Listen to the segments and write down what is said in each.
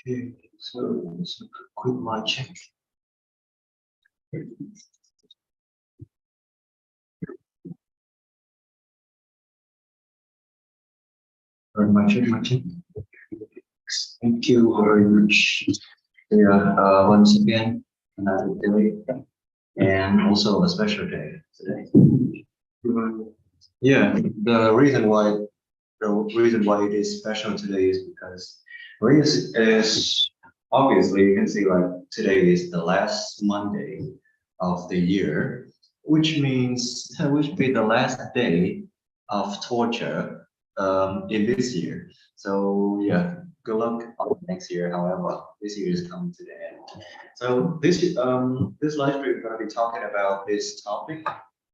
Okay, so quick mic check. Or mic check, mic check. Thank you very much. Yeah, once again, another day, and also a special day today. Yeah, the reason why it is special today is because is obviously you can see like today is the last Monday of the year, which be the last day of torture in this year. So yeah, good luck on next year. However, this year is coming to the end. So this live stream we're going to be talking about this topic.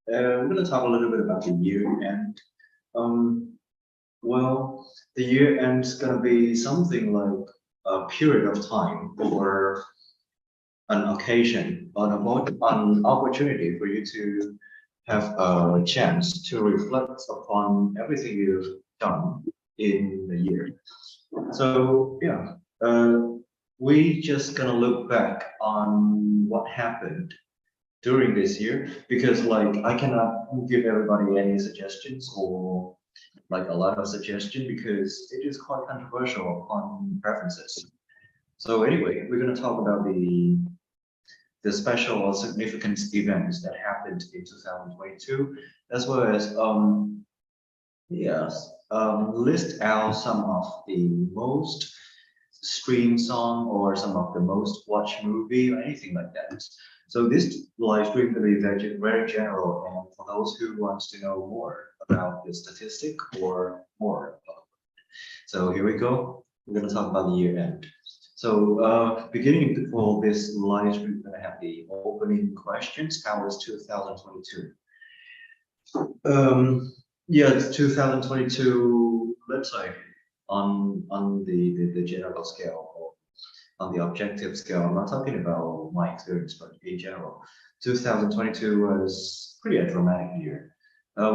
We're going to talk a little bit about the year end. Um, well, the year end's gonna be something like a period of time or an occasion, an opportunity for you to have a chance to reflect upon everything you've done in the year. So yeah, we just gonna look back on what happened during this year because like I cannot give everybody any suggestions or like a lot of suggestion because it is quite controversial upon preferences. So anyway, we're going to talk about the special or significant events that happened in 2022, as well as yes, list out some of the most streamed song or some of the most watched movie or anything like that. So this live stream will be very general, and for those who wants to know more about the statistic or more. So here we go. We're going to talk about the year end. So beginning for this live stream, we're going to have the opening questions. How was 2022? Yeah, it's 2022. Let's say on the general scale or on the objective scale. I'm not talking about my experience, but in general, 2022 was pretty a dramatic year.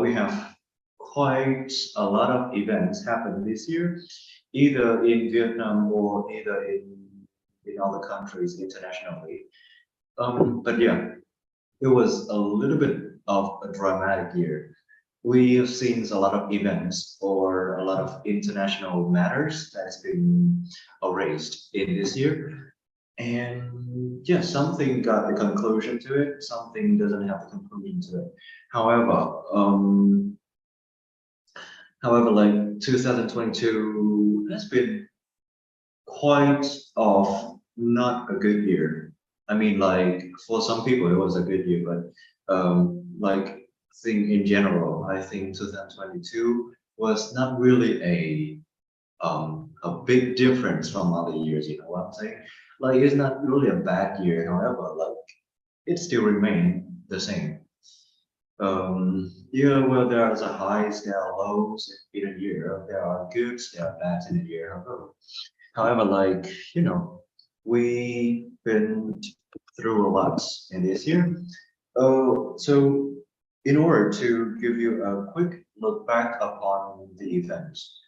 We have quite a lot of events happened this year, either in Vietnam or either in other countries internationally. But yeah, it was a little bit of a dramatic year. We have seen a lot of events or a lot of international matters that has been erased in this year. And yeah, something got the conclusion to it, something doesn't have the conclusion to it. However, like 2022 has been quite of not a good year. I mean, like for some people it was a good year, but like think in general, I think 2022 was not really a big difference from other years. You know what I'm saying? Like it's not really a bad year. However, like it still remained the same. Yeah, well, there's a highs, there are lows in a year. There are goods, there are bads in a year. However, like, you know, we've been through a lot in this year. So in order to give you a quick look back upon the events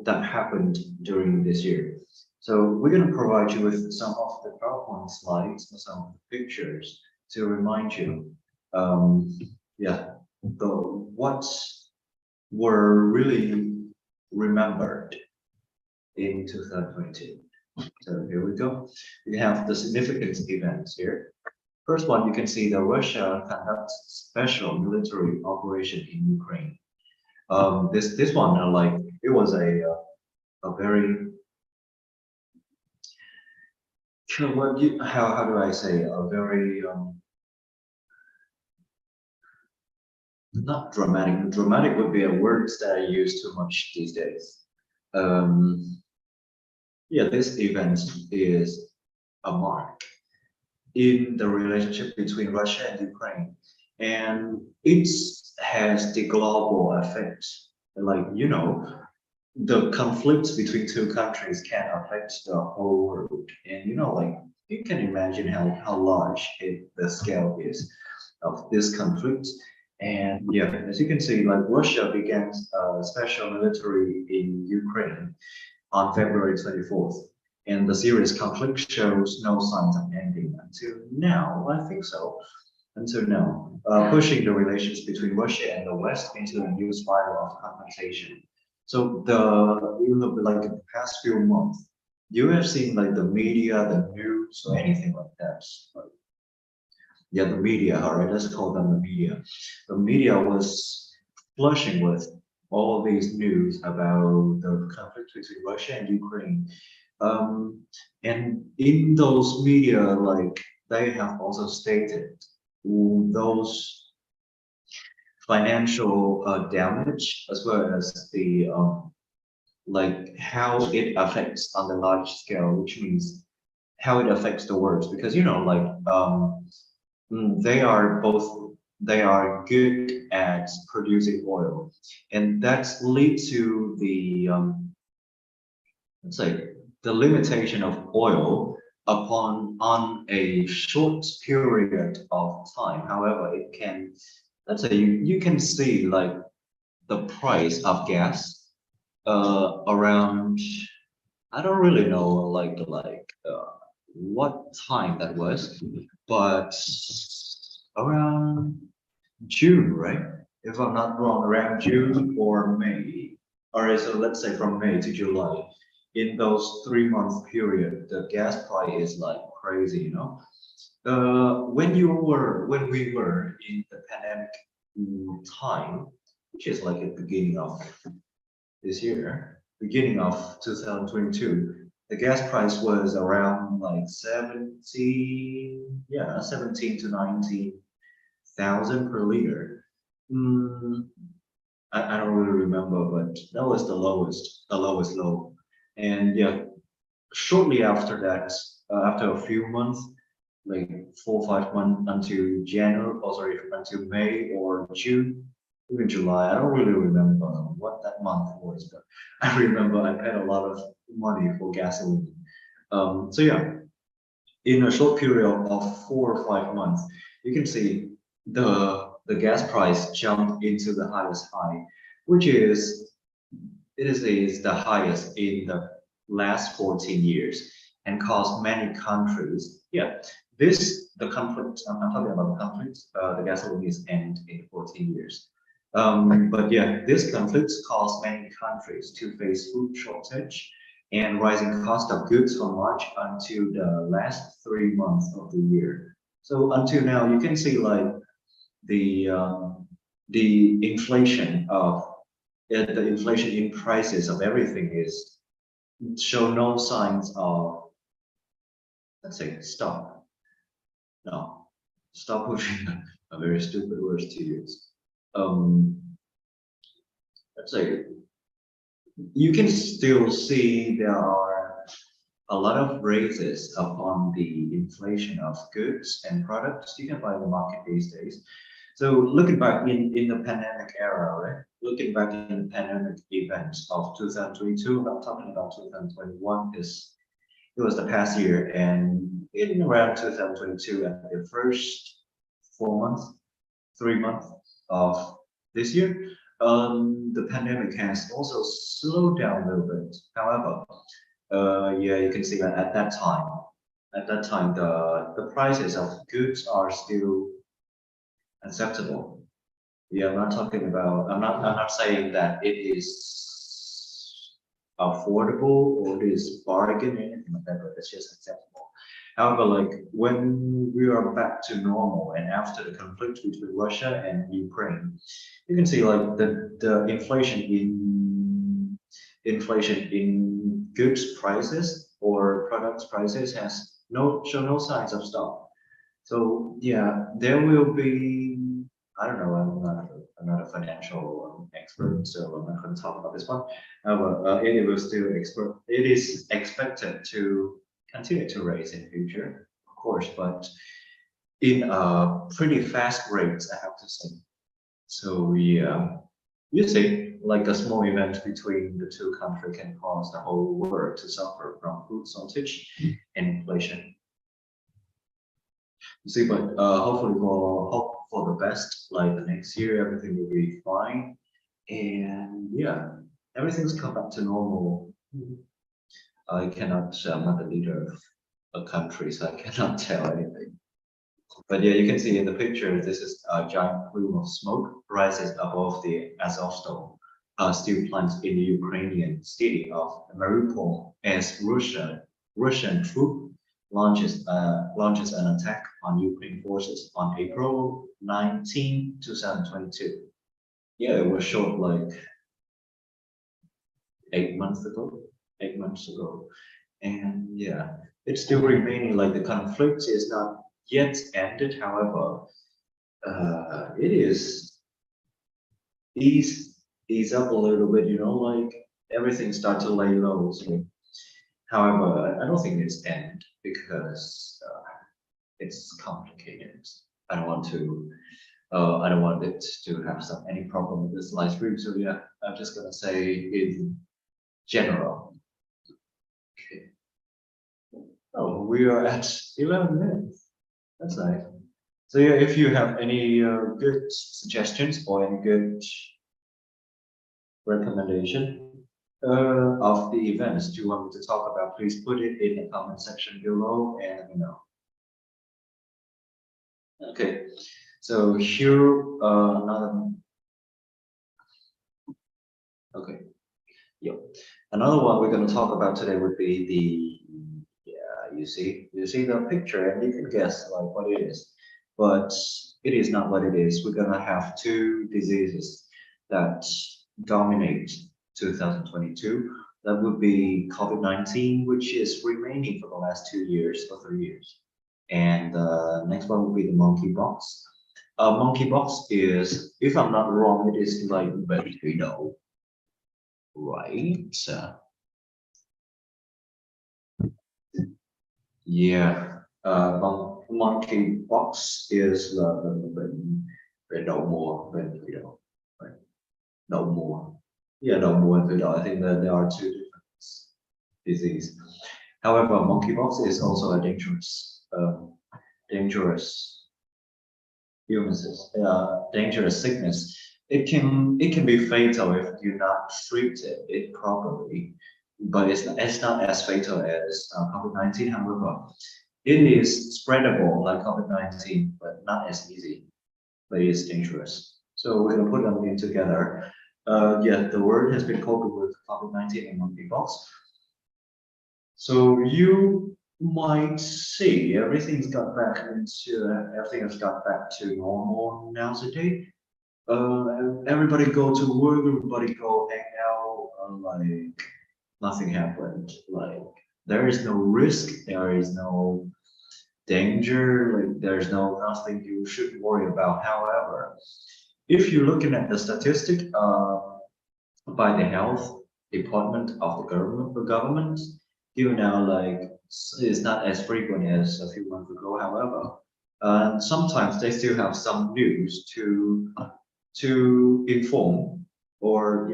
that happened during this year. So we're going to provide you with some of the PowerPoint slides and some of the pictures to remind you, yeah, the what were really remembered in 2022. So here we go. We have the significant events here. First one, you can see the Russia conducts special military operation in Ukraine. This one, like it was a very how do I say a very not dramatic. Dramatic would be a word that I use too much these days. Yeah, this event is a mark in the relationship between Russia and Ukraine, and it has the global effect. Like you know, the conflicts between two countries can affect the whole world. And like you can imagine how large the scale is of this conflict. And yeah, as you can see, like Russia began special military in Ukraine on February 24th. And the serious conflict shows no signs of ending until now. I think so. Until now, pushing the relations between Russia and the West into a new spiral of confrontation. So like in the past few months, you have seen like the media, the news, or anything like that. Like, yeah, the media, all right, let's call them the media. The media was flushing with all these news about the conflict between Russia and Ukraine. And in those media, like they have also stated those financial damage as well as the like how it affects on the large scale, which means how it affects the world. Because like they are good at producing oil, and that's lead to the let's say the limitation of oil upon on a short period of time. However, it can, let's say you can see like the price of gas around, I don't really know what time that was, but around June, right? If I'm not wrong, around June or May, or so let's say from May to July. In those 3 month period, the gas price is like crazy, when we were in the pandemic time, which is like at the beginning of this year, beginning of 2022, the gas price was around like 17 to 19,000 per liter. Mm, I don't really remember, but that was the lowest low. And yeah, shortly after that, after a few months, like 4 or 5 months until January, or sorry, until May or June, even July. I don't really remember what that month was, but I remember I paid a lot of money for gasoline. So yeah, in a short period of 4 or 5 months, you can see the gas price jumped into the highest high, which is the highest in the last 14 years and caused many countries. Yeah, the conflict. I'm talking about the conflict. The gasoline is end in 14 years. But yeah, this conflict caused many countries to face food shortage and rising cost of goods from March until the last 3 months of the year. So until now, you can see like the inflation of the inflation in prices of everything is show no signs of, let's say, stop. No, stop pushing a very stupid word to use. Um, let's say you can still see there are a lot of raises upon the inflation of goods and products you can buy in the market these days. So looking back in the pandemic era, right? Looking back in the pandemic events of 2022, I'm talking about 2021 because it was the past year, and in around 2022, at the first 4 months, 3 months of this year, the pandemic has also slowed down a little bit. However, yeah, you can see that at that time, the prices of goods are still acceptable. Yeah, I'm not saying that it is affordable or it is bargain or anything like that, but it's just acceptable. However, like when we are back to normal and after the conflict between Russia and Ukraine, you can see like the inflation in goods prices or products prices has show no signs of stop. So yeah, there will be. I don't know. I'm not a financial expert, so I'm not going to talk about this one. However, it will still expert. It is expected to continue to raise in the future, of course, but in a pretty fast rate, I have to say. So yeah, you see. like a small event between the two countries can cause the whole world to suffer from food shortage and inflation. You see, but hopefully hope for the best. Like the next year, everything will be fine, and yeah, everything's come back to normal. I cannot. I'm not the leader of a country, so I cannot tell anything. But yeah, you can see in the picture, this is a giant plume of smoke rises above the Azovstal steel plant in the Ukrainian city of Mariupol as Russian troop launches an attack on Ukraine forces on April 19, 2022. Yeah, it was shot like 8 months ago. 8 months ago. And yeah, it's still remaining like the conflict is not yet ended. However, it is ease up a little bit, like everything start to lay low. So, however, I don't think it's end because it's complicated. I don't want to. I don't want it to have any problem with this live stream. So yeah, I'm just gonna say in general. Okay. Oh, we are at 11 minutes. That's nice. So yeah, if you have any good suggestions or any good recommendation of the events you want me to talk about, please put it in the comment section below and let me know. Okay, so here another. Okay, yeah, another one we're going to talk about today would be the you see the picture and you can guess like what it is, but it is not what it is. We're going to have two diseases that dominate 2022. That would be COVID-19, which is remaining for the last 2 years or 3 years. And next one would be the monkeypox. Monkeypox is, if I'm not wrong, it is like Ventrino, right? Yeah, monkeypox is no more Ventrino, right? No more. Yeah, no more Ventrino. I think that there are two different diseases. However, monkeypox is also a dangerous illnesses, dangerous sickness. It can be fatal if you not treat it properly, but it's not as fatal as COVID-19. However, it is spreadable like COVID-19, but not as easy. But it's dangerous. So we're gonna put them in together. Yeah, the world has been coping with COVID-19 and monkeypox. So you might see everything has got back to normal nowadays. Everybody go to work, everybody go hang out, like nothing happened. Like there is no risk, there is no danger, like there's nothing you should worry about. However, if you're looking at the statistic by the health department of the government, you know, like it's not as frequent as a few months ago. However, sometimes they still have some news to inform or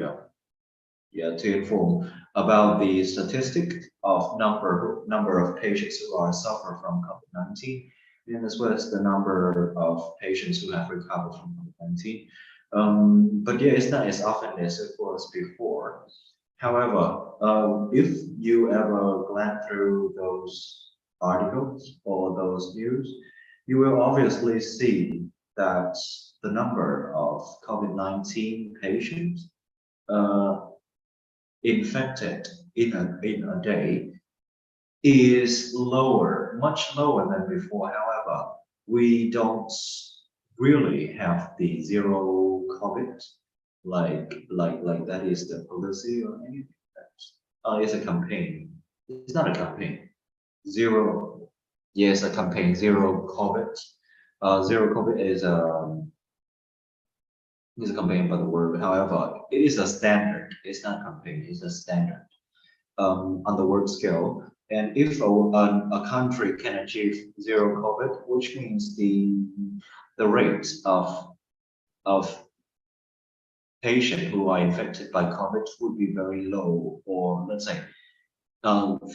to inform about the statistic of number of patients who are suffer from COVID-19, and as well as the number of patients who have recovered from COVID-19. But yeah, it's not as often as it was before. However, if you ever glance through those articles or those news, you will obviously see that the number of COVID-19 patients infected in a day is lower, much lower than before. However, we don't really have the zero COVID like that is the policy or anything. It's a campaign. It's not a campaign. Zero. Yes, a campaign. Zero COVID. Zero COVID is a campaign by the word. However, it is a standard. It's not a campaign. It's a standard on the world scale. And if a country can achieve zero COVID, which means the rate of patients who are infected by COVID would be very low, or let's say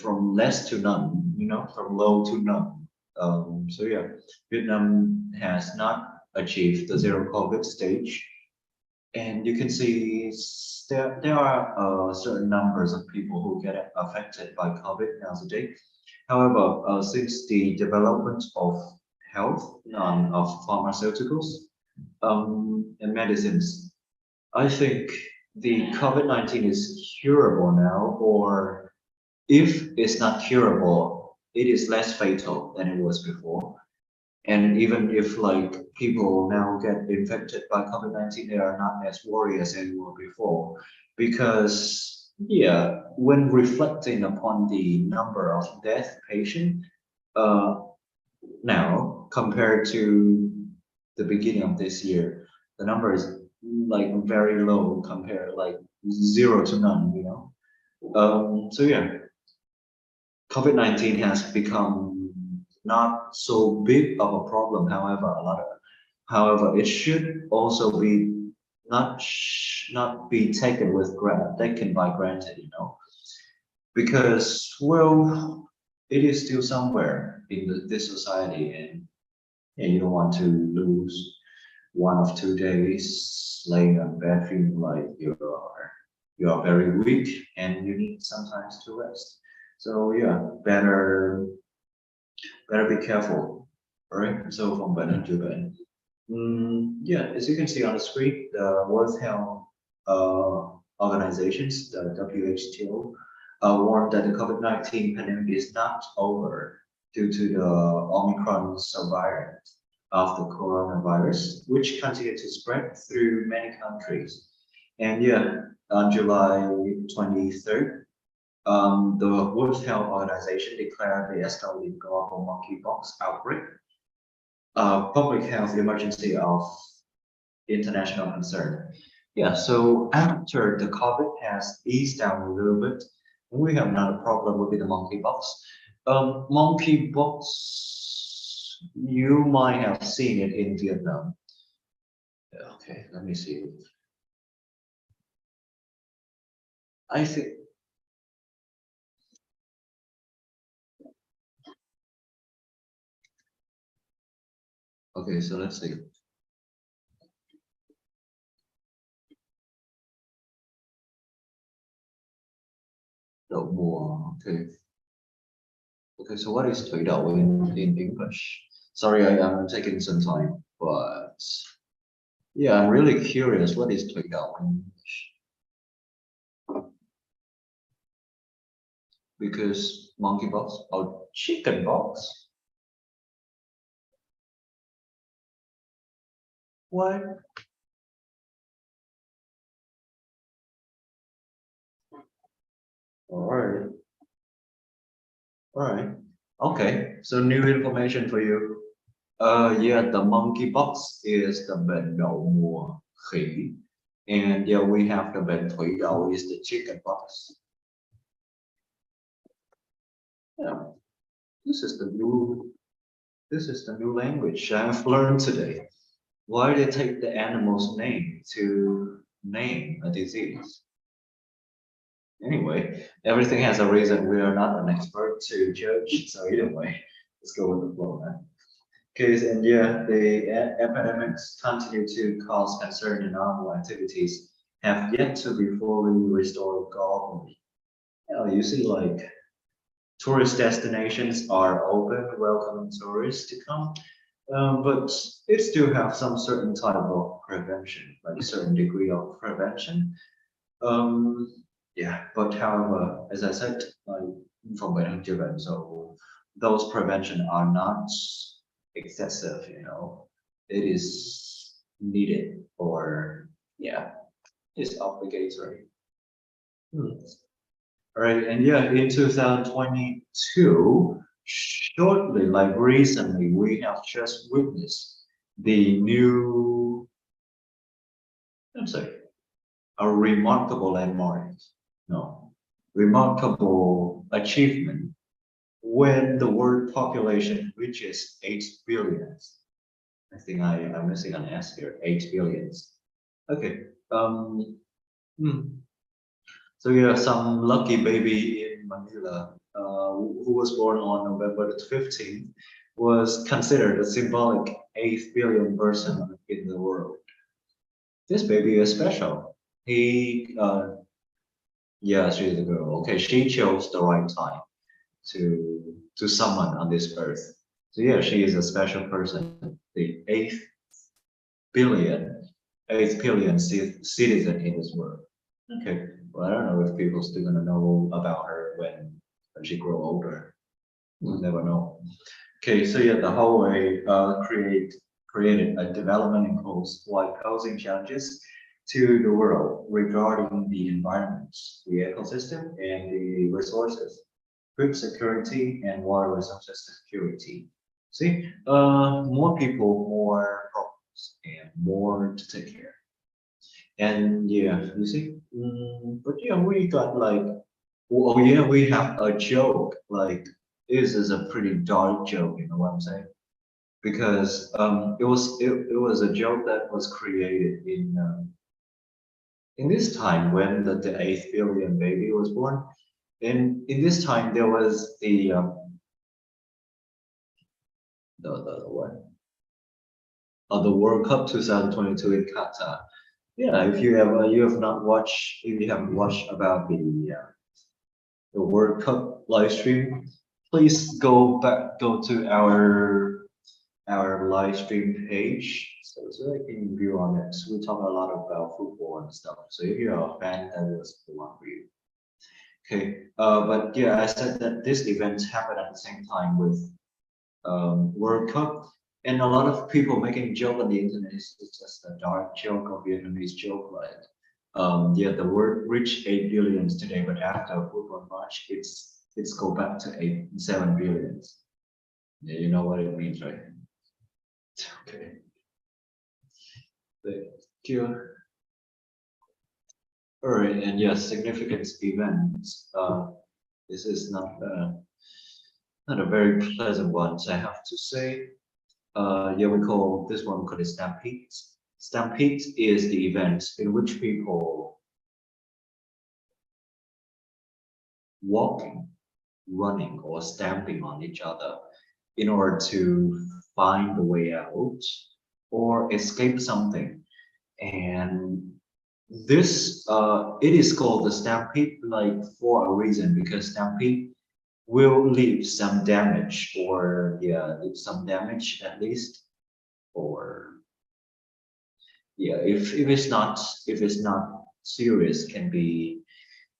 from less to none, from low to none. So yeah, Vietnam has not achieved the zero COVID stage, and you can see there are certain numbers of people who get affected by COVID nowadays. However, since the development of health of pharmaceuticals and medicines, I think the COVID-19 is curable now, or if it's not curable, it is less fatal than it was before. And even if like people now get infected by COVID-19, they are not as worried as they were before. Because yeah, when reflecting upon the number of death patient uh, now compared to the beginning of this year, the number is like very low compared like zero to none. So yeah, COVID-19 has become not so big of a problem. However, it should also be not be taken by granted, because well, it is still somewhere in this society, and yeah, you don't want to lose 1 or 2 days laying on bed feeling like you are very weak and you need sometimes to rest. So yeah, better be careful. All right. So from bệnh to bệnh. Yeah, as you can see on the screen, the World Health Organizations, the WHO, warned that the COVID-19 pandemic is not over due to the Omicron subvariant of the coronavirus, which continue to spread through many countries. And yeah, on July 23rd, the World Health Organization declared the escalating global monkeypox outbreak public health emergency of international concern. Yeah, so after the COVID has eased down a little bit, we have another problem with the monkeypox. Monkeypox, you might have seen it in Vietnam. Okay, let me see. I think. Okay, so let's see. Đậu mùa. Okay. Okay, so what is thủy đậu in English? Sorry, I'm taking some time, but yeah, I'm really curious. What is thủy đậu in English? Because monkeypox or chickenpox? What? All right. All right. Okay. So new information for you. Yeah, the monkeypox is the bệnh đậu mùa khỉ, and yeah, we have the bệnh thủy đậu is the chickenpox. Yeah, this is the new language I've learned today. Why they take the animal's name to name a disease? Anyway, everything has a reason. We are not an expert to judge. So either way, let's go with the flow, man. Okay, and yeah, the epidemics continue to cause concern, and normal activities have yet to be fully restored globally. You see, like tourist destinations are open, welcoming tourists to come, but it still have some certain type of prevention, like a certain degree of prevention. Yeah, but however, as I said, like from bệnh to bệnh, so those prevention are not excessive. It is needed, or yeah, it's obligatory. All right, and yeah, in 2022, shortly, like recently, we have just witnessed the new, I'm sorry, a remarkable landmark. No, remarkable achievement when the world population reaches 8 billion. I think I'm missing an S here, 8 billions. Okay, Um, hmm. So yeah, some lucky baby in Manila, who was born on November the 15th, was considered a symbolic 8th billion person in the world. This baby is special. He, yeah, she's a girl. Okay, she chose the right time to summon on this earth. So yeah, she is a special person, the billion, 8th billion citizen in this world. Okay, well, I don't know if people still gonna know about her when she grow older. We'll never know. Okay, so yeah, the Huawei created a development impulse while posing challenges to the world regarding the environment, the ecosystem, and the resources, food security, and water resources security. See, more people, more problems, and more to take care. And yeah, you see, but yeah, we got like, oh yeah, we have a joke. Like, this is a pretty dark joke, you know what I'm saying? Because it was a joke that was created in this time when the 8th billion baby was born. And in this time there was the what? The World Cup 2022 in Qatar. Yeah, if you have not watched, if you haven't watched about the World Cup live stream, please go to our live stream page so I can view on it. So we talk a lot about football and stuff. So if you're a fan, that was the one for you. Okay, but yeah, I said that this event happened at the same time with World Cup, and a lot of people making joke on the internet. It's just a dark joke or Vietnamese joke, right? Yeah, the world reached 8 billions today, but after football match, it's go back to 7 billions. Yeah, you know what it means, right? Okay. Thank you. All right, and yes, significant events. This is not a very pleasant one, I have to say. Yeah, we call this one called a stampede. Stampede is the event in which people walking, running, or stamping on each other in order to find the way out or escape something. And this it is called the stampede like for a reason, because stampede will leave some damage, or yeah, leave some damage at least, or yeah, if it's not serious, can be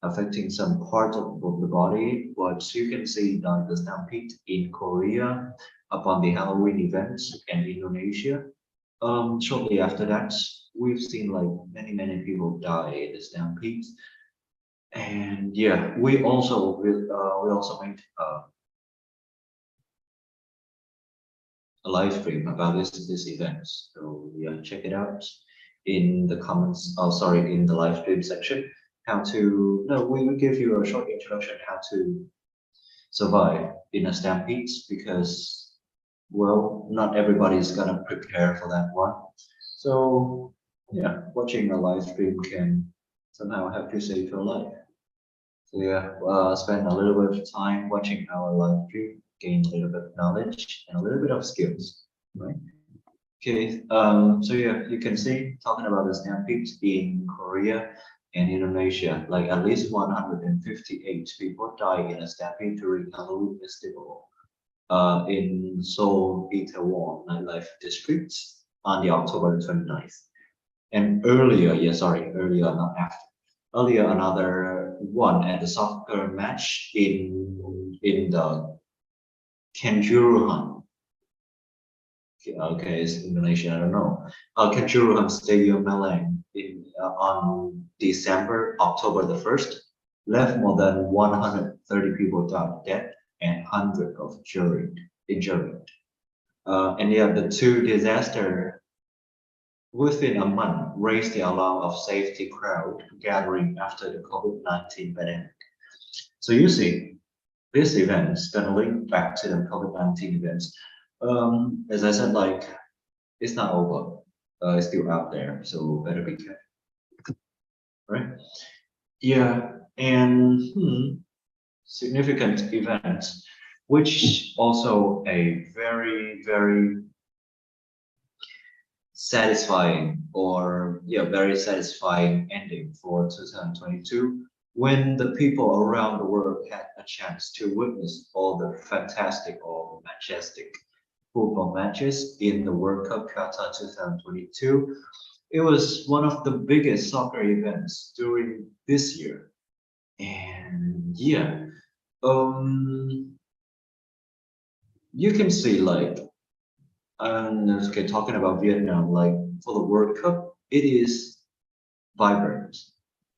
affecting some part of the body. But you can see that the stampede in Korea upon the Halloween events, and Indonesia. Shortly after that, we've seen like many people die in the stampede. And yeah, we also made a live stream about this event. So yeah, check it out in the comments. Oh, sorry, in the live stream section. How to no, we will give you a short introduction how to survive in a stampede, because well, not everybody is gonna prepare for that one. So yeah, watching a live stream can somehow help you save your life. So yeah, spend a little bit of time watching our live stream, gain a little bit of knowledge and a little bit of skills, right? Okay, so yeah, you can see talking about the stampedes in Korea and Indonesia, like at least 158 people died in a stampede during Halloween festival in Seoul, Itaewon nightlife district on the October 29th. And earlier, yeah, sorry, earlier, not after. Earlier, another one at the soccer match in the Kanjuruhan. Okay, it's Indonesia, I don't know. Kanjuruhan Stadium, Malang, on October the 1st, left more than 130 people died dead and hundreds of injured. And yeah, the two disaster within a month raised the alarm of safety crowd gathering after the COVID-19 pandemic. So you see, this event is gonna link back to the COVID-19 events. As I said, like it's not over. It's still out there, so better be careful. right? Yeah, and significant events, which also a very, very satisfying or yeah, very satisfying ending for 2022 when the people around the world had a chance to witness all the fantastic or majestic football matches in the World Cup Qatar 2022. It was one of the biggest soccer events during this year. And yeah, um, you can see like, okay, talking about Vietnam, like for the World Cup, it is vibrant,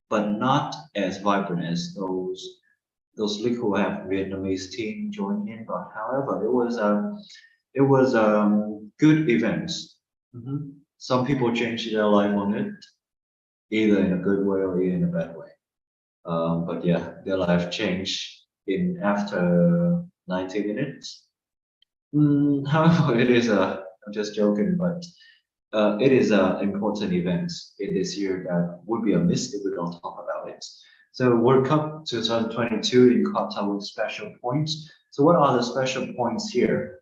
but not as vibrant as those league who have Vietnamese team join in. But however, it was good events. Some people changed their life on it, either in a good way or in a bad way. But yeah, their life changed in after 90 minutes. However, it is a, I'm just joking, but it is an important event in this year that would be a miss if we don't talk about it. So World Cup 2022 in Qatar with special points. So what are the special points here?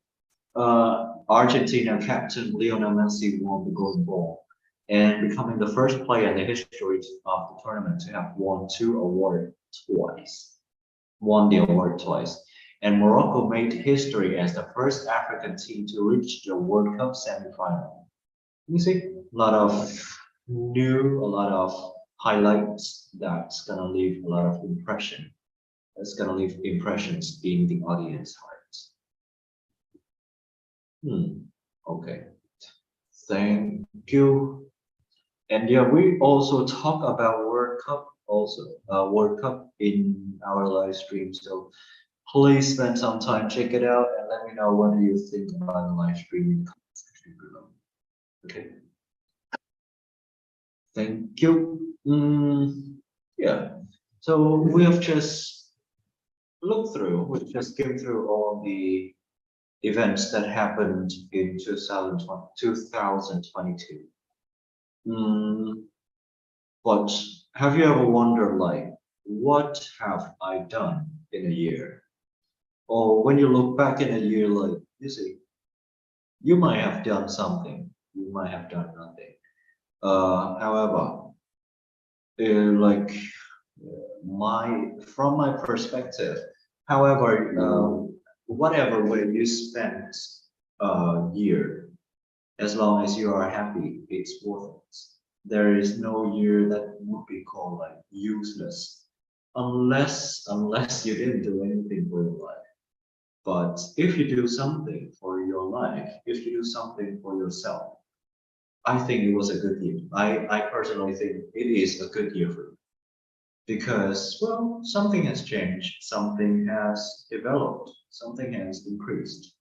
Argentina captain Lionel Messi won the Golden Ball and becoming the first player in the history of the tournament to have won two awards twice. Won the award twice. And Morocco made history as the first African team to reach the World Cup semi-final. You see, a lot of new, a lot of highlights that's gonna leave a lot of impression. That's gonna leave impressions in the audience hearts. Okay. Thank you. And yeah, we also talk about World Cup also, World Cup in our live stream. So please spend some time, check it out, and let me know what do you think about the live stream in the comment section below. Okay. Thank you. Yeah. So we have just looked through, we just came through all the events that happened in 2022. But have you ever wondered, like, what have I done in a year? Or when you look back in a year, like, you see, you might have done something, you might have done nothing. However, like from my perspective, however, whatever way you spend a year, as long as you are happy, it's worth it. There is no year that would be called like useless, unless you didn't do anything for your life. But if you do something for your life, if you do something for yourself, I think it was a good year. I personally think it is a good year for you because, well, something has changed, something has developed, something has increased.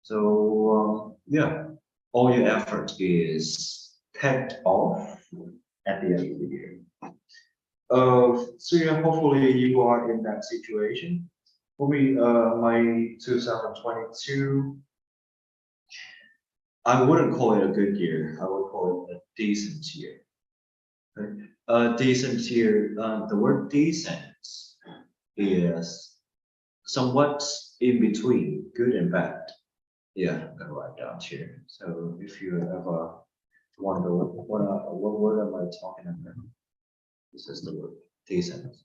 So, yeah, all your effort is paid off at the end of the year. So yeah, hopefully you are in that situation. For me, my 2022, I wouldn't call it a good year. I would call it a decent year. Okay? A decent year. The word decent is somewhat in between good and bad. Yeah, I'm gonna write down here. So if you ever wonder what word am I talking about, this is the word decent.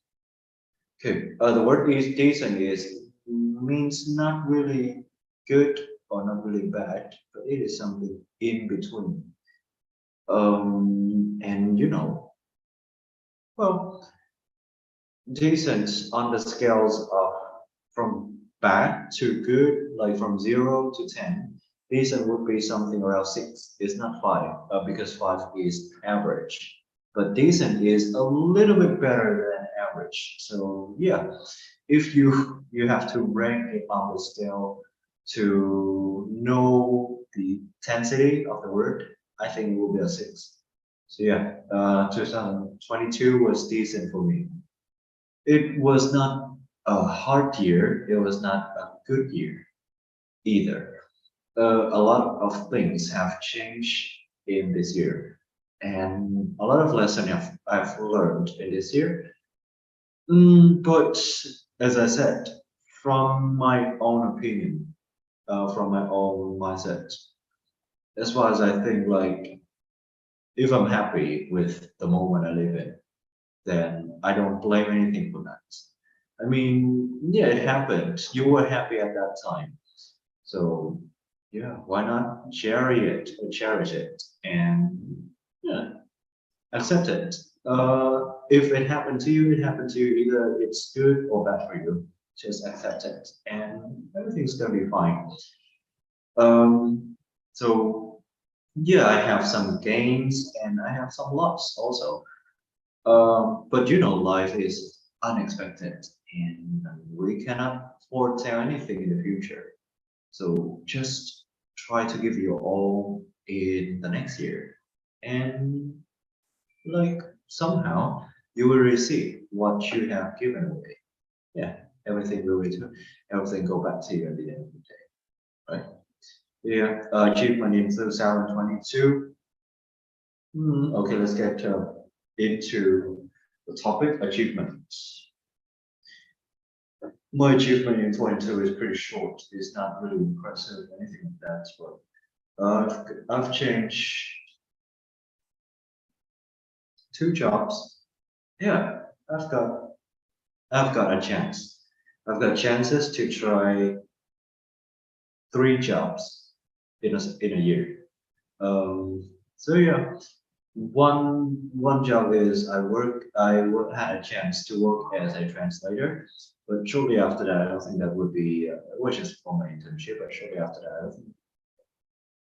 Okay, the word is decent is means not really good or not really bad, but it is something in between. And you know, well, decent on the scales of from bad to good, like from 0 to 10. Decent would be something around 6. It's not 5, because 5 is average. But decent is a little bit better than average. So yeah, if you have to rank it on the scale to know the intensity of the word, I think it will be a 6. So yeah, 2022 was decent for me. It was not a hard year. It was not a good year either. A lot of things have changed in this year. and a lot of lessons I've learned in this year. But as I said, from my own opinion, from my own mindset, as far as I think, like if I'm happy with the moment I live in, then I don't blame anything for that. I mean, yeah, it happened. You were happy at that time. So yeah, why not cherish it, and yeah, accept it. If it happened to you, it happened to you. Either it's good or bad for you. Just accept it, and everything's gonna be fine. So yeah, I have some gains and I have some loss also. But you know, life is unexpected, and we cannot foretell anything in the future. So just try to give your all in the next year, and like somehow you will receive what you have given away. Yeah, everything will return, everything go back to you at the end of the day, right? Yeah, achievement in 2022. Okay, let's get into the topic achievements. My achievement in 22 is pretty short. It's not really impressive, anything like that, but I've changed two jobs. Yeah, I've got I've got a chance. I've got chances to try three jobs in a year. So yeah, one job is had a chance to work as a translator, but shortly after that, I don't think that would be which is for my internship. But shortly after that, I don't think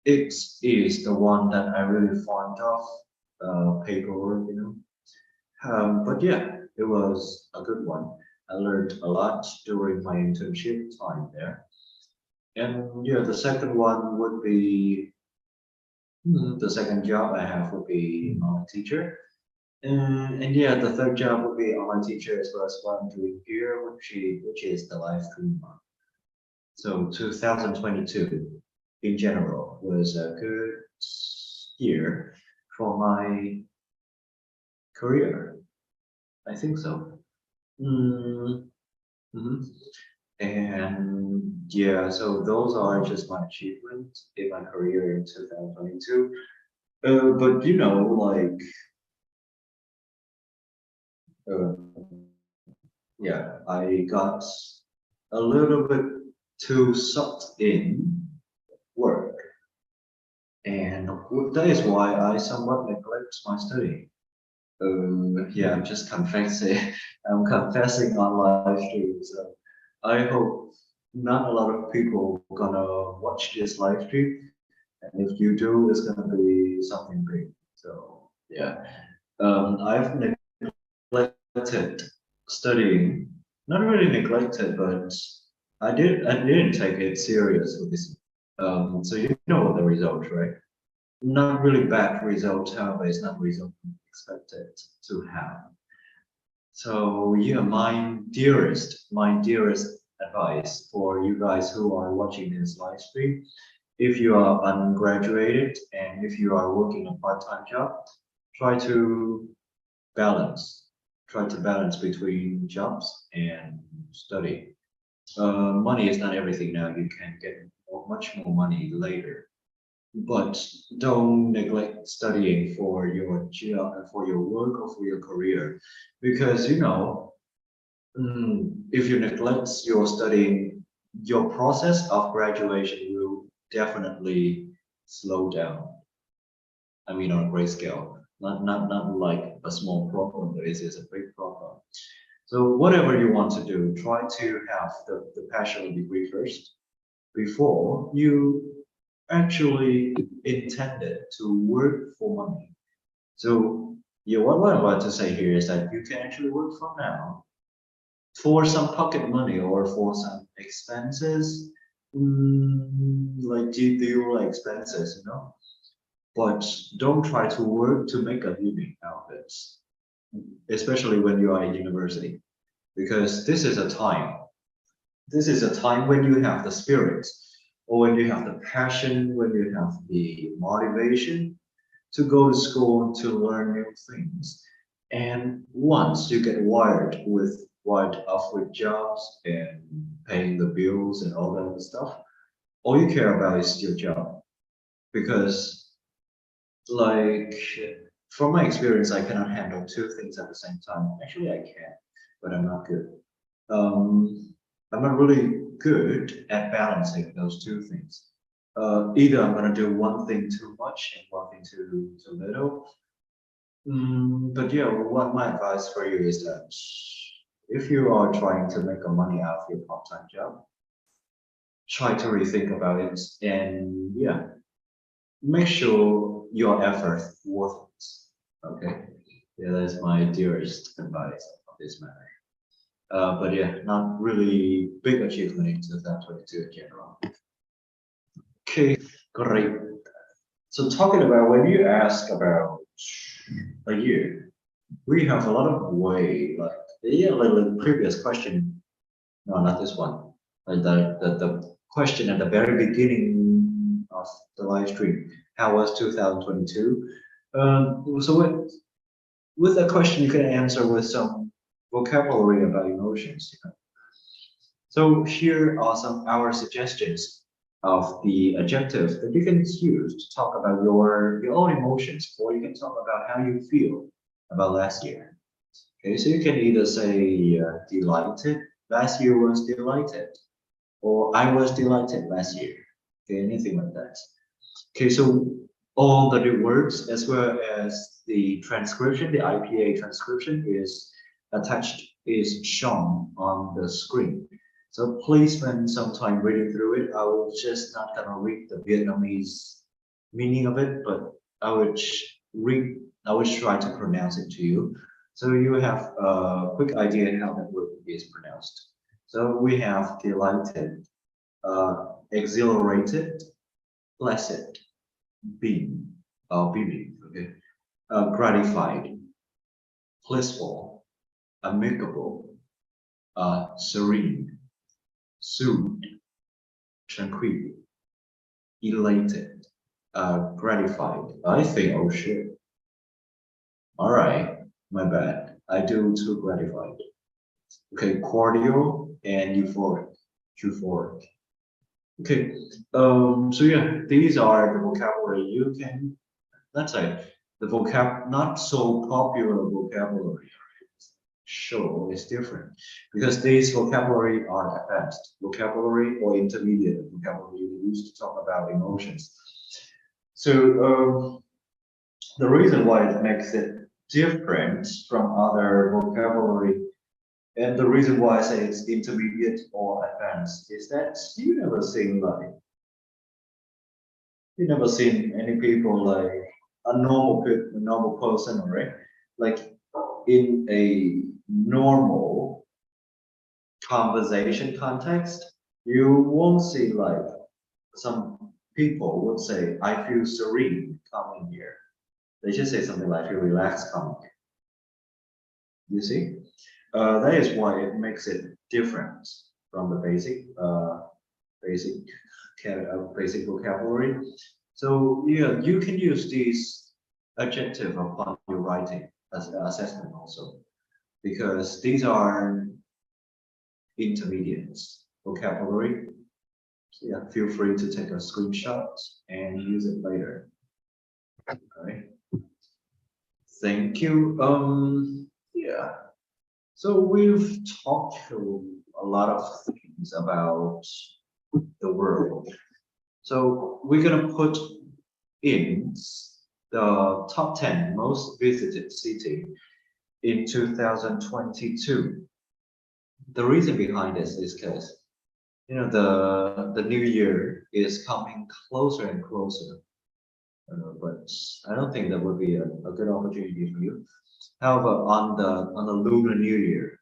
it is the one that I really fond of, paperwork, you know. But yeah, it was a good one. I learned a lot during my internship time there. And yeah, the second one would be the second job I have would be online teacher. And yeah, the third job would be online teacher as well as what I'm doing here, which is the live stream one. So 2022 in general was a good year for my career. I think so. Mm, mhm. And yeah, so those are just my achievements in my career in 2022. But you know, like, uh, yeah, I got a little bit too sucked in work, and that is why I somewhat neglect my study. Yeah, I'm just confessing. I'm confessing on live stream. So I hope not a lot of people gonna watch this live stream, and if you do, it's gonna be something big. So yeah, I've neglected studying. Not really neglected, but I didn't take it serious with this. So you know the result, right? Not really bad result, however, it's not result expected to have. So yeah, my dearest advice for you guys who are watching this live stream, if you are ungraduated and if you are working a part-time job, try to balance. Try to balance between jobs and study. Money is not everything now. You can get much more money later, but don't neglect studying for your job, for your work or for your career, because you know, if you neglect your studying, your process of graduation will definitely slow down. I mean, on a great scale, not like a small problem, but it is a big problem. So whatever you want to do, try to have the passion degree first before you actually intended to work for money. So yeah, what I'm about to say here is that you can actually work from now for some pocket money or for some expenses, like daily expenses, you know. But don't try to work to make a living out of it, especially when you are in university, because this is a time when you have the spirit, or when you have the passion, when you have the motivation. to go to school to learn new things. And once you get wired off with jobs and paying the bills and all that other stuff, all you care about is your job. Because like from my experience, I cannot handle two things at the same time. Actually, I can, but I'm not good. I'm not really good at balancing those two things. Either I'm gonna do one thing too much and one thing too little. But yeah, what my advice for you is that if you are trying to make a money out of your part-time job, try to rethink about it and yeah, make sure your effort worth it. Okay, yeah, that's my dearest advice on this matter. But yeah, not really big achievement in 2022 in general. Okay, great. So talking about when you ask about a year, we have a lot of way, like yeah, like the previous question. No, not this one. Like the question at the very beginning of the live stream. How was 2022? So with that question, you can answer with some vocabulary about emotions. You know? So here are some our suggestions of the adjectives that you can use to talk about your own emotions, or you can talk about how you feel about last year. Okay, so you can either say delighted, last year was delighted, or I was delighted last year. Okay, anything like that. Okay, so all the new words as well as the transcription, the IPA transcription is attached, is shown on the screen. So please spend some time reading through it. I will just not gonna read the Vietnamese meaning of it, but I would read, I would try to pronounce it to you. So you have a quick idea how that word is pronounced. So we have delighted, exhilarated, placid, beam, beaming, okay, gratified, blissful, amicable, serene, soothed, tranquil, elated, gratified. I think, oh shit. All right, my bad. I do too gratified. Okay, cordial and euphoric. Euphoric. Okay, so yeah, these are the vocabulary you can, let's say, the not so popular vocabulary. Sure, it's different because these vocabulary are advanced vocabulary or intermediate vocabulary used to talk about emotions. So the reason why it makes it different from other vocabulary and the reason why I say it's intermediate or advanced is that you never seen any people like a normal person, right? Like in a normal conversation context, you won't see like some people would say, "I feel serene coming here." They just say something like, "I feel relaxed coming here." You see, that is why it makes it different from the basic basic vocabulary. So yeah, you can use these adjective upon your writing as assessment also, because these are intermediates vocabulary. So yeah, feel free to take a screenshot and use it later. All right. Thank you. Yeah. So we've talked a lot of things about the world. So we're gonna put in the top 10 most visited city in 2022. The reason behind this is because you know the new year is coming closer and closer. But I don't think that would be a good opportunity for you. However, on the Lunar New Year,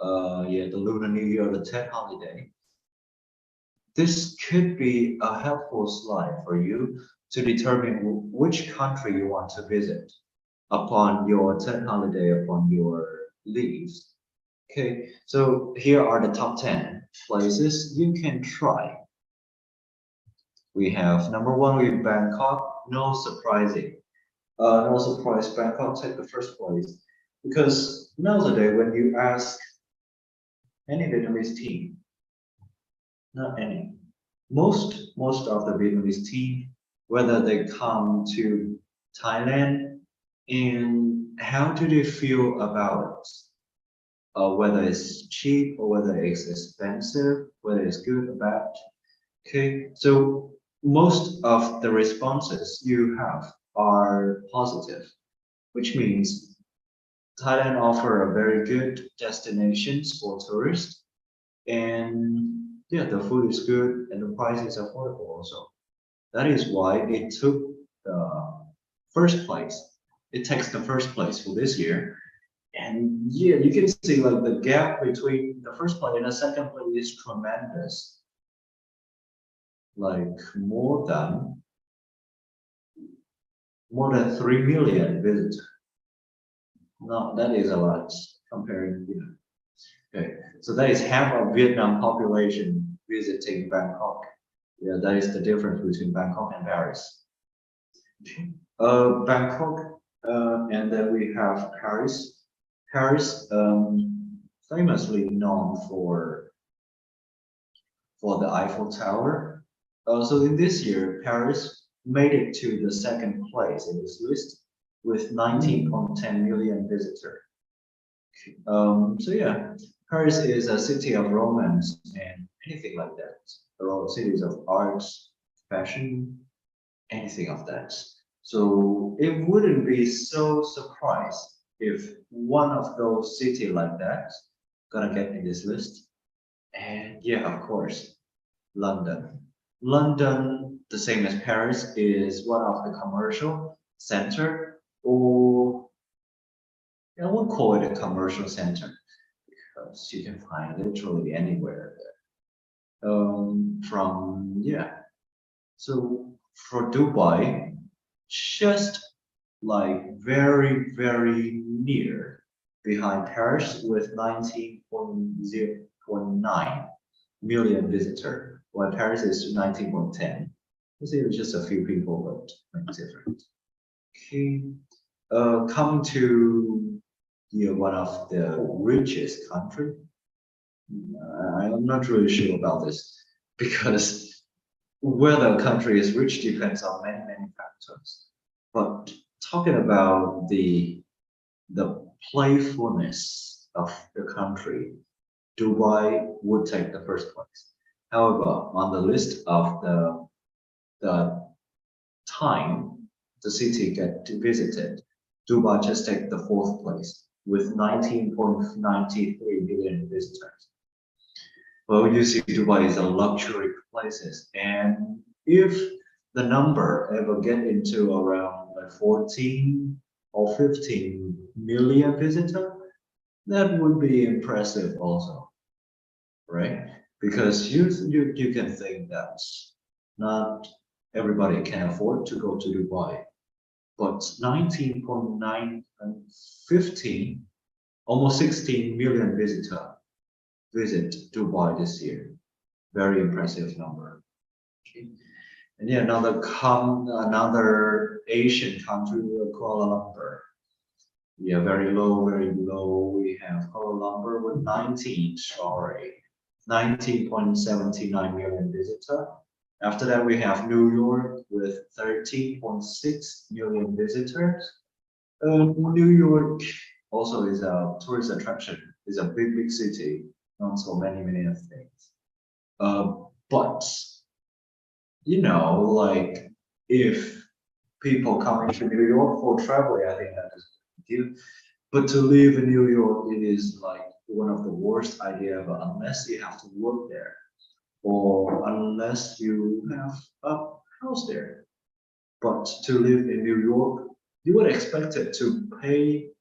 yeah, the Lunar New Year, the Tet holiday, this could be a helpful slide for you to determine which country you want to visit upon your Tet holiday, upon your leaves. Okay, so here are the top 10 places you can try. We have number one with Bangkok, no surprising. No surprise, Bangkok take the first place because nowadays when you ask any Vietnamese team, not any, most of the Vietnamese team, whether they come to Thailand and how do they feel about it? Whether it's cheap or whether it's expensive, whether it's good or bad. Okay, so most of the responses you have are positive, which means Thailand offer a very good destinations for tourists, and yeah, the food is good and the price is affordable also. That is why it took the first place. It takes the first place for this year. And yeah, you can see like the gap between the first place and the second place is tremendous. Like more than 3 million visitors. No, that is a lot comparing, Okay, so that is half of Vietnam population visiting Bangkok. Yeah, that is the difference between Bangkok and Paris. Bangkok, and then we have Paris. Paris, famously known for the Eiffel Tower. So in this year, Paris made it to the second place in this list with 19.10 million visitors. So yeah, Paris is a city of romance and anything like that. They're all cities of arts, fashion, anything of that. So it wouldn't be so surprised if one of those cities like that gonna get in this list. And yeah, of course, London. London, the same as Paris, is one of the commercial center, or I won't call it a commercial center because you can find literally anywhere there. From yeah, so for Dubai, just like very very near behind Paris with 19.09 million visitor, while Paris is 19.10. This is just a few people, but makes different. Okay, coming to one of the richest country. I'm not really sure about this because whether a country is rich depends on many factors. But talking about the playfulness of the country, Dubai would take the first place. However, on the list of the time the city get visited, Dubai just take the fourth place with 19.93 million visitors. Well, you see, Dubai is a luxury places, and if the number ever get into around like 14 or 15 million visitor, that would be impressive also, right? Because you can think that not everybody can afford to go to Dubai, but 19.9 and 15, almost 16 million visitor visit Dubai this year. Very impressive number. Okay. And yeah, another Asian country, Kuala Lumpur. Yeah, very low, very low. We have Kuala Lumpur with 19.79 million visitor. After that, we have New York with 13.6 million visitors. New York also is a tourist attraction. It's a big city, not so many of things. But like if people coming to New York for traveling, I think that is good. But to live in New York, it is like one of the worst idea ever, unless you have to work there or unless you have a house there. But to live in New York, you would expect it to pay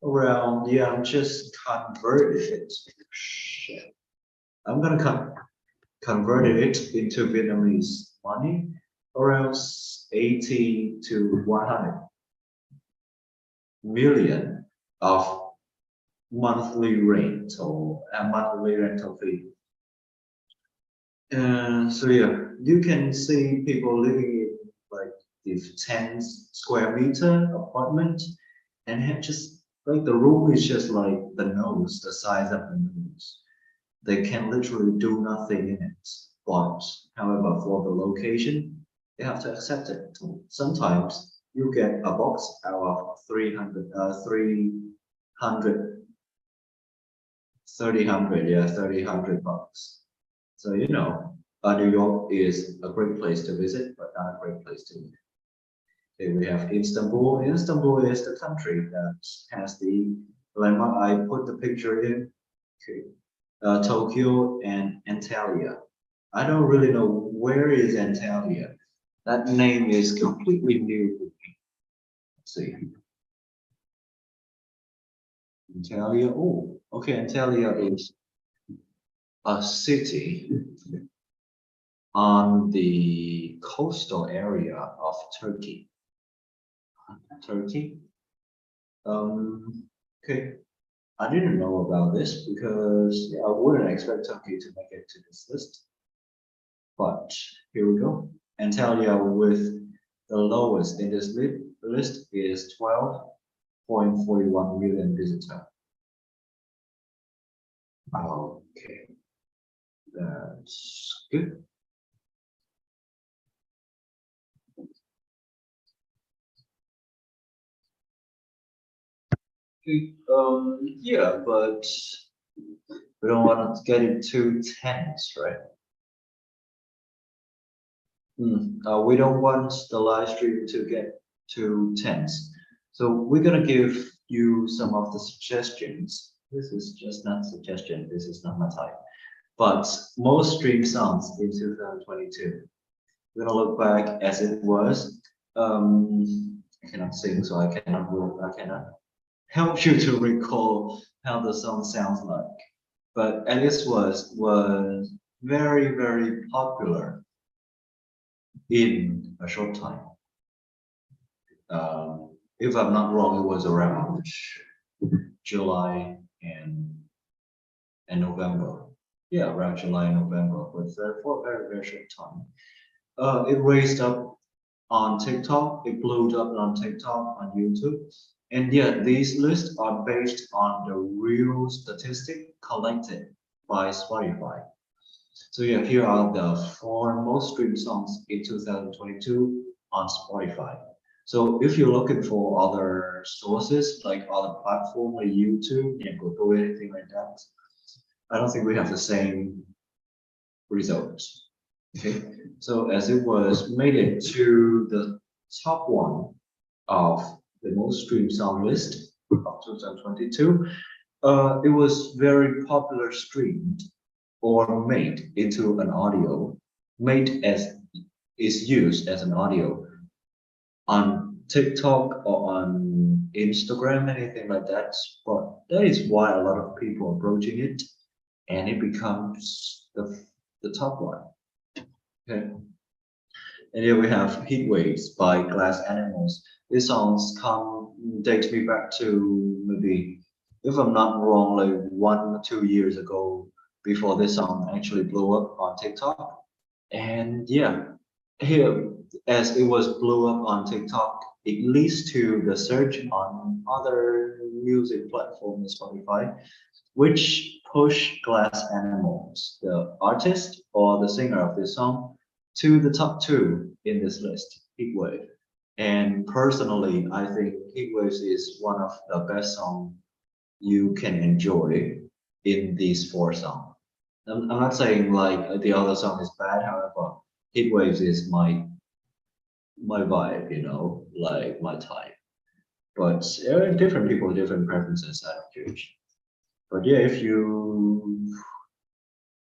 around, yeah, I'm just converted it. Shit. I'm gonna convert it into Vietnamese money around 80 to 100 million of monthly rent or a monthly rental fee. So yeah, you can see people living in like if 10 square meter apartment, and have just like the room is just like the nose, the size of the nose. They can literally do nothing in it. But however, for the location, they have to accept it. Sometimes you get a box out of 300 bucks. So, New York is a great place to visit, but not a great place to live. Okay, we have Istanbul. Istanbul is the country that has the landmark. I put the picture in. Okay. Tokyo and Antalya. I don't really know where is Antalya. That name is completely new to me. Let's see. Antalya. Oh, okay. Antalya is a city on the coastal area of Turkey. Turkey. Okay. I didn't know about this because I wouldn't expect Turkey to make it to this list. But here we go. Antalya with the lowest in this list is 12.41 million visitor. Okay, that's good. Yeah, but we don't want to get it too tense, right? We don't want the live stream to get too tense. So we're gonna give you some of the suggestions. This is just not suggestion, this is not my type. But most stream songs in 2022. We're gonna look back as it was. I cannot sing, so I cannot help you to recall how the song sounds like. But Alice was very, very popular in a short time. If I'm not wrong, it was around July and November. Yeah, around July and November, but for a very, very short time. It raised up on TikTok, it blew up on TikTok, on YouTube. And yet these lists are based on the real statistic collected by Spotify. So yeah, here are the 4 most streamed songs in 2022 on Spotify. So if you're looking for other sources, like other platform like YouTube and Google, anything like that, I don't think we have the same results. Okay, so as it was made it to the top one of the most streamed song list of 2022, it was very popular streamed or made into an audio, made as is used as an audio on TikTok or on Instagram, anything like that. But that is why a lot of people are approaching it, and it becomes the top one. Okay. And here we have Heat Waves by Glass Animals. These songs date me back to maybe, if I'm not wrong, like 1 or 2 years ago, before this song actually blew up on TikTok. And yeah, here, as it was blew up on TikTok, it leads to the search on other music platforms, Spotify, which push Glass Animals, the artist or the singer of this song, to the top 2 in this list, Heatwave. And personally, I think Heatwaves is one of the best songs you can enjoy in these 4 songs. I'm not saying like the other song is bad, however, Heatwaves is my vibe, like my type. But different people, different preferences, I don't judge. But yeah, if you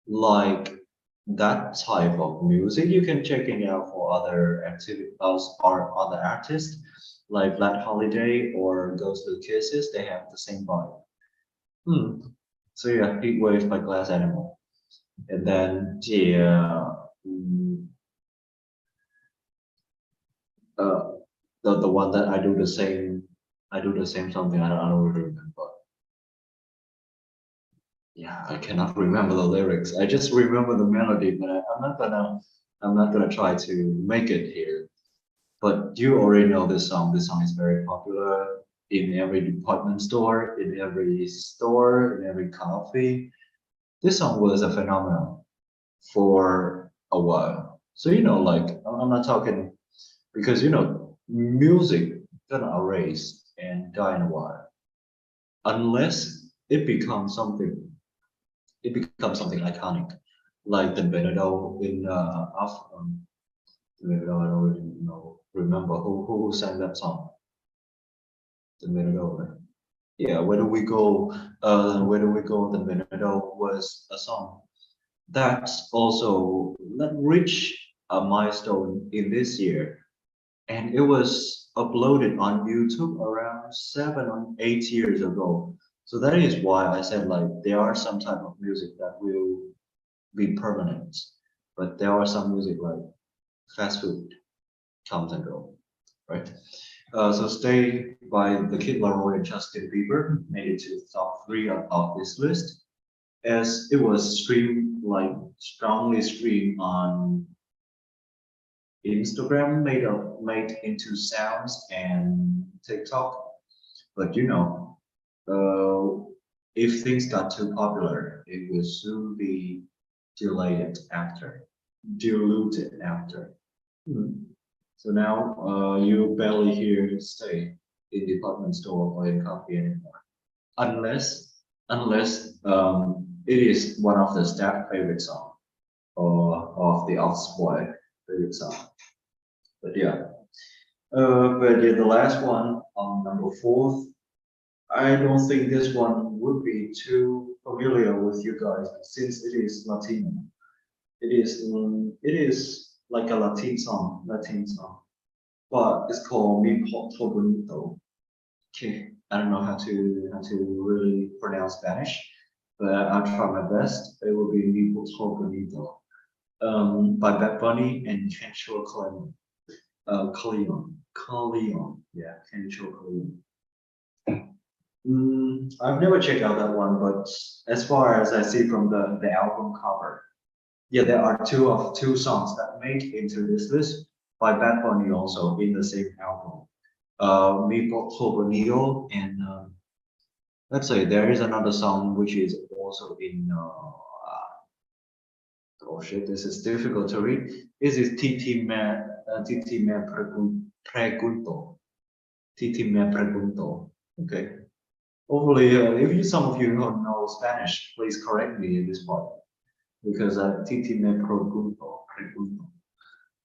like that type of music, you can check it out for other activities or other artists like Vlad Holiday or Ghost of Kisses. They have the same vibe. So yeah, Heatwave by Glass Animal, and then the one that I do the same. I do the same something. I don't really remember. Yeah, I cannot remember the lyrics. I just remember the melody, but I'm not gonna try to make it here. But you already know this song. This song is very popular in every department store, in every store, in every coffee. This song was a phenomenon for a while. So like I'm not talking because music gonna erase and die in a while unless it becomes something iconic, like the Benado in the Benado. I don't really remember who sang that song. The Benado, right? Yeah, where do we go? Where do we go? The Benado was a song that also that reached a milestone in this year, and it was uploaded on YouTube around 7 or 8 years ago. So that is why I said like there are some type of music that will be permanent, but there are some music like fast food comes and go, right? So Stay by the Kid Laroi and Justin Bieber made it to the top three of this list, as it was streamed like strongly streamed on Instagram, made into sounds and TikTok. But if things got too popular, it will soon be diluted after. Diluted after. Hmm. So now you barely hear Stay in department store or in coffee anymore, unless it is one of the staff favorite song or of the Offspring favorite song. But yeah, the last one on number fourth, I don't think this one would be too familiar with you guys since it is Latino. It is like a Latin song, but it's called Mi Porto Bonito. Okay, I don't know how to really pronounce Spanish, but I'll try my best. It will be Mi Porto Bonito, by Bad Bunny and Kenshua Clem. Cleon, yeah, Kenshua Cleon. I've never checked out that one, but as far as I see from the album cover, yeah, there are two songs that make into this list by Bad Bunny also in the same album. Mi Poco Bonito, and let's say there is another song which is also in oh shit, this is difficult to read. This is Titi Me Pregunto. Titi Me Pregunto. Okay. Hopefully, if some of you don't know Spanish, please correct me in this part because Titi Me Pregunto.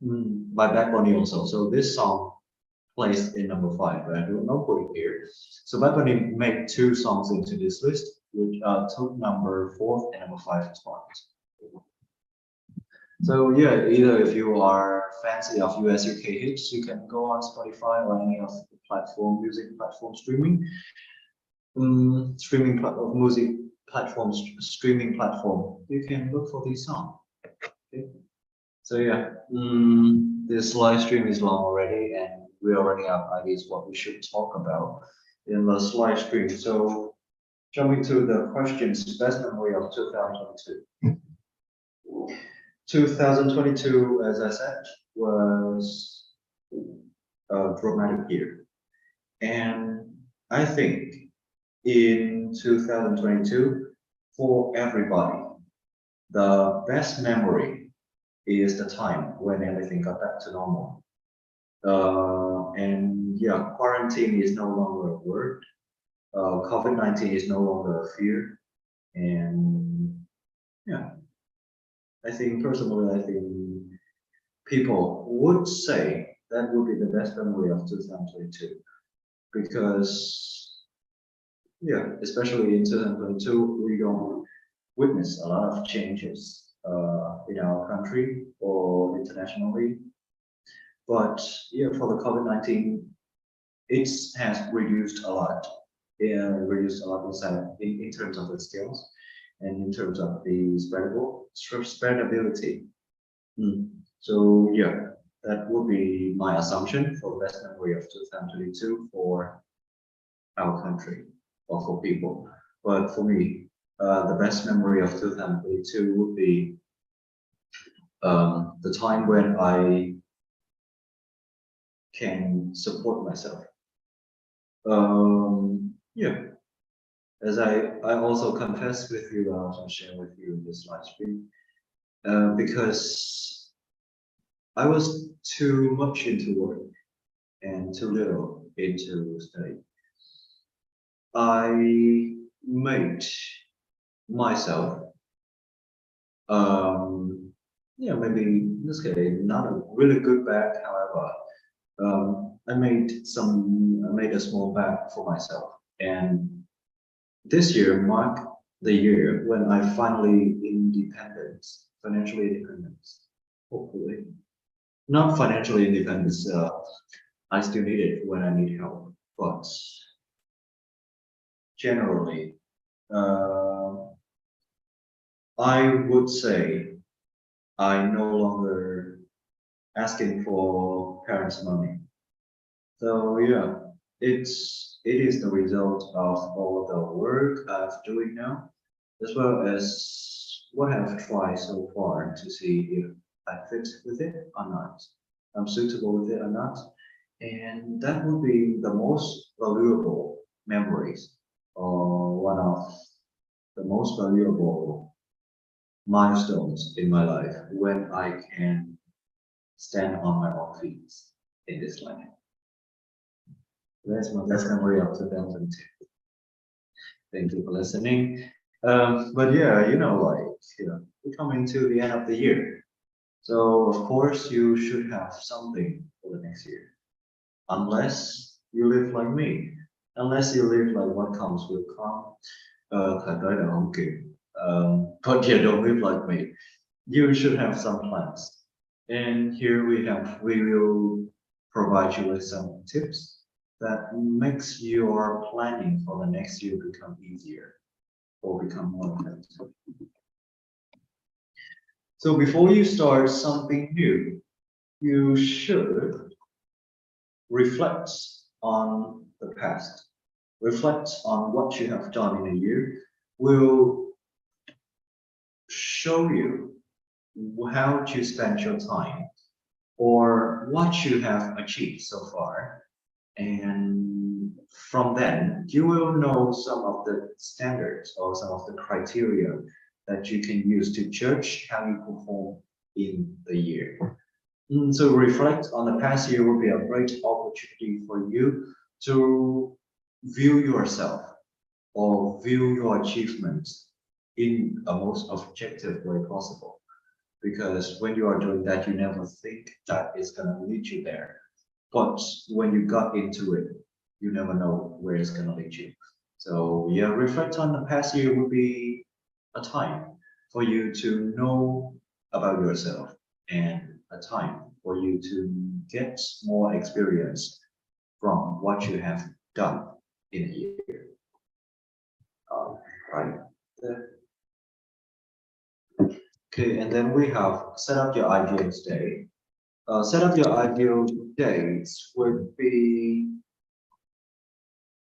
By Bad Bunny also. So this song placed in number five, but I do not put it here. So Bad Bunny made two songs into this list, which took number fourth and number five spots. So yeah, either if you are fancy of US UK hits, you can go on Spotify or any of the music platform streaming, of music platforms, streaming platform. You can look for these songs. Okay. So yeah, this live stream is long already, and we already have ideas what we should talk about in this live stream. So jumping to the questions, best memory of 2022. 2022, as I said, was a dramatic year. And I think in 2022, for everybody, the best memory is the time when everything got back to normal. And yeah, quarantine is no longer a word. COVID-19 is no longer a fear. And yeah, I think people would say that would be the best memory of 2022 because yeah, especially in 2022, we don't witness a lot of changes in our country or internationally. But yeah, for the COVID-19, it has reduced a lot. Yeah, reduced a lot in terms of the skills and in terms of the spreadability. So yeah, that would be my assumption for the best memory of 2022 for our country or for people. But for me, the best memory of 2022 would be the time when I can support myself. Yeah, as I also confess with you, I also share with you in this live stream, because I was too much into work and too little into study. I made myself, um, yeah, maybe in this case, not a really good bag, however, I made a small bag for myself. And this year marked the year when I finally financially independent, hopefully. Not financially independent, I still need it when I need help, but generally, uh, I would say I no longer asking for parents' money. So yeah, it is the result of all the work I'm doing now, as well as what I've tried so far to see if I fit with it or not. I'm suitable with it or not. And that would be the most valuable memories, or one of the most valuable milestones in my life when I can stand on my own feet in this life. That's my best memory of 2002. Thank you for listening. But yeah, we're coming to the end of the year. So of course you should have something for the next year. Unless you live like me. Unless you live like what comes will come. Thật nói là không kịp. But yeah, don't live like me. You should have some plans. And here we will provide you with some tips that makes your planning for the next year become easier or become more effective. So before you start something new, you should reflect on the past. Reflect on what you have done in a year will show you how to spend your time or what you have achieved so far. And from then, you will know some of the standards or some of the criteria that you can use to judge how you perform in the year. So reflect on the past year will be a great opportunity for you to view yourself or view your achievements in a most objective way possible. Because when you are doing that, you never think that it's going to lead you there. But when you got into it, you never know where it's going to lead you. So yeah, reflect on the past year would be a time for you to know about yourself and a time for you to get more experience from what you have done in a year. Right. Okay, and then we have set up your ideal day. Set up your ideal days would be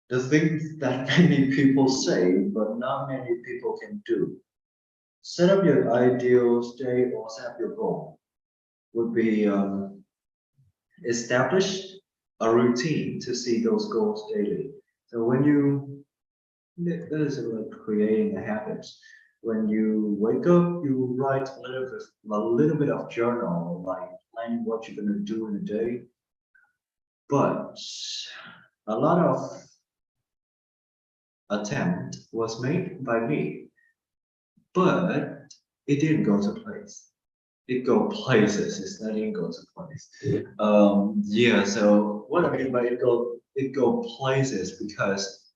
the things that many people say, but not many people can do. Set up your ideal day or set up your goal would be establish a routine to see those goals daily. So when you, that is like creating a habit. When you wake up, you write a little bit of journal, like planning what you're gonna do in a day. But a lot of attempt was made by me, but it didn't go to place. It go places. It's not even go to place. Yeah. So what I mean by it go places because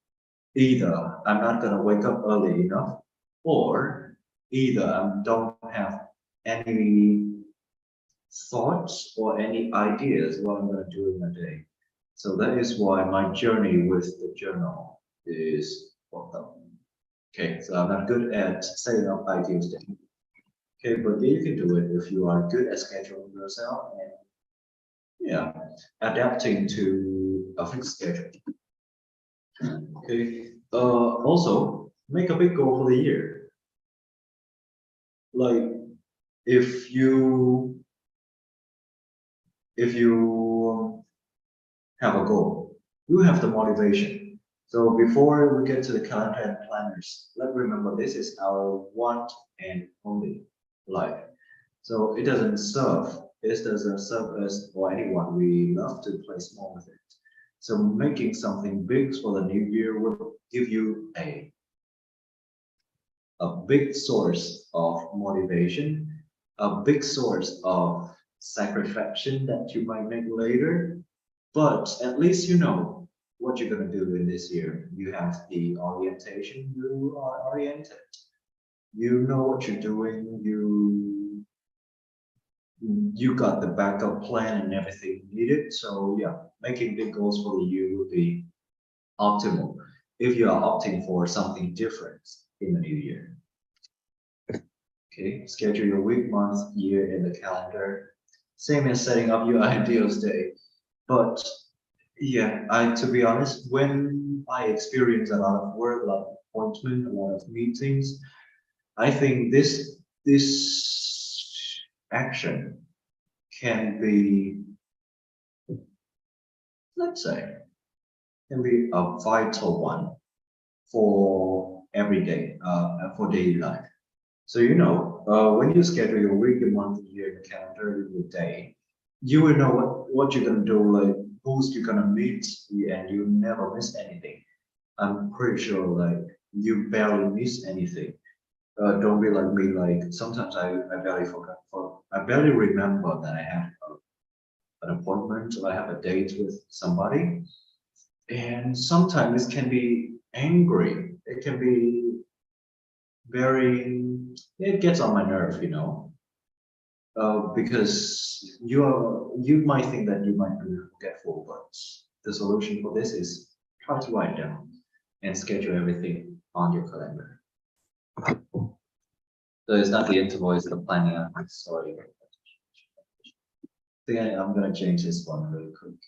either I'm not gonna wake up early enough, or either I don't have any thoughts or any ideas what I'm gonna do in a day. So that is why my journey with the journal is fucked up. Okay, so I'm not good at setting up ideas. Okay, but you can do it if you are good at scheduling yourself and yeah, adapting to a fixed schedule. Okay. Also make a big goal for the year. Like if you have a goal. You have the motivation. So before we get to the calendar and planners, let's remember this is our one and only life. So it doesn't serve us or anyone. We love to play small with it. So making something big for the new year will give you a big source of motivation, a big source of satisfaction that you might make later. But at least you know what you're gonna do in this year. You have the orientation, you are oriented. You know what you're doing, you got the backup plan and everything needed. So yeah, making big goals for the year will be optimal if you are opting for something different in the new year. Okay, schedule your week, month, year in the calendar. Same as setting up your ideal day. But yeah, to be honest, when I experience a lot of work, a lot of appointment, a lot of meetings, I think this action can be, let's say, can be a vital one for every day, for daily life. So when you schedule your week, your month, year, your calendar, your day, you will know what you're gonna do, like who's you're gonna meet, and you never miss anything. I'm pretty sure like you barely miss anything. Don't be like me, like sometimes I barely remember that I have an appointment or I have a date with somebody. And sometimes it can be angry. It can be very, it gets on my nerve. Because you might think that you might be forgetful, but the solution for this is try to write down and schedule everything on your calendar. So it's not the interval, it's the planning. I'm sorry. I think I'm gonna change this one really quick.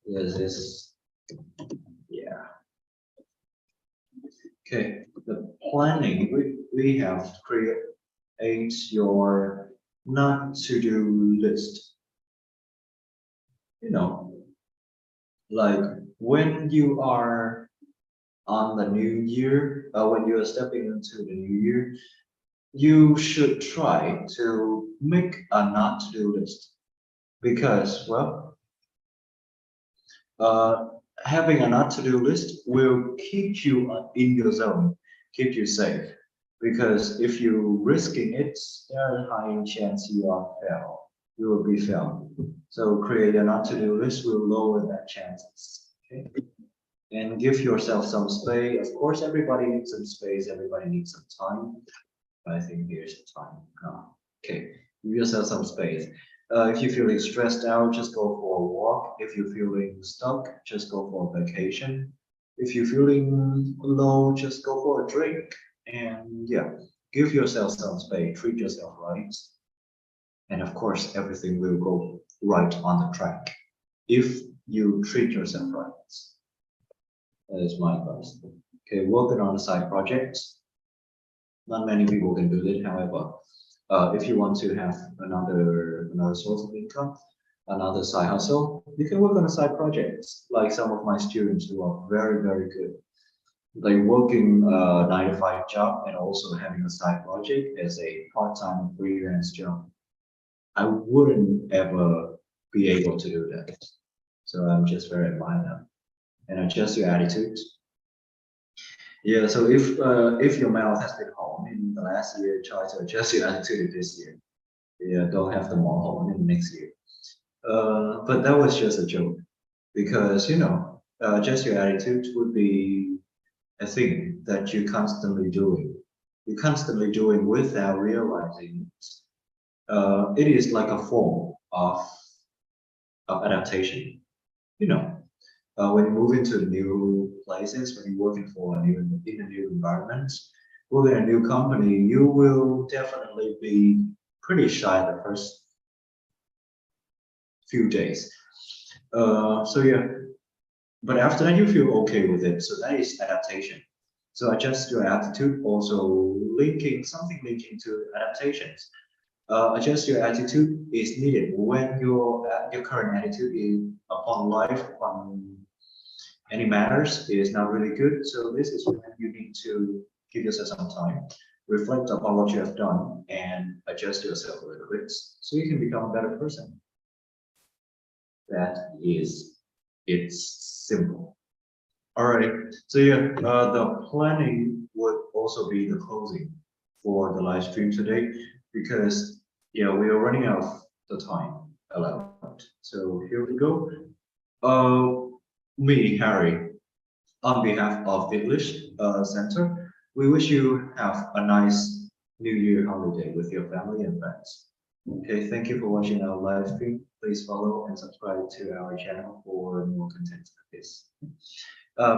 Yes, this, yeah. Okay, the planning, we have to create your not to-do list. Like when you are on the new year, when you are stepping into the new year, you should try to make a not to-do list because, well, having a not to-do list will keep you in your zone, keep you safe. Because if you risking it, there is a high chance you will be failed. So create a not to-do list will lower that chances. Okay. And give yourself some space. Of course, everybody needs some space, everybody needs some time. I think here's the time. Okay, give yourself some space. If you're feeling stressed out, just go for a walk. If you're feeling stuck, just go for a vacation. If you're feeling low, just go for a drink. And yeah, give yourself some space, treat yourself right. And of course, everything will go right on the track if you treat yourself right. That is my advice. Okay, working on a side project. Not many people can do that. However, if you want to have another source of income, another side hustle, you can work on a side project. Like some of my students who are very, very good. Like working a 9-to-5 job and also having a side project as a part-time freelance job. I wouldn't ever be able to do that. So I'm just very admire them. And adjust your attitude. Yeah, so if your mouth has been home in the last year, try to adjust your attitude this year. Yeah, don't have them all home in the next year. But that was just a joke because just your attitude would be a thing that you're constantly doing. You're constantly doing without realizing it. It is like a form of adaptation. When you move into new places, when you're working for in a new environment, working in a new company, you will definitely be pretty shy the first few days. So yeah, but after that you feel okay with it. So that is adaptation. So adjust your attitude, also linking to adaptations. Adjust your attitude is needed when your current attitude is upon life, upon any matters is not really good. So this is when you need to give yourself some time, reflect upon what you have done, and adjust yourself a little bit so you can become a better person. That is, it's simple. All right. So yeah, the planning would also be the closing for the live stream today because yeah, we are running out of the time allowed. So here we go. Me, Harry, on behalf of English Center, we wish you have a nice New Year holiday with your family and friends. Okay, thank you for watching our live stream. Please follow and subscribe to our channel for more content like this.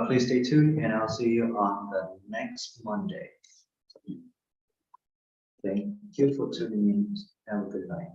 Please stay tuned and I'll see you on the next Monday. Thank you for tuning in. Have a good night.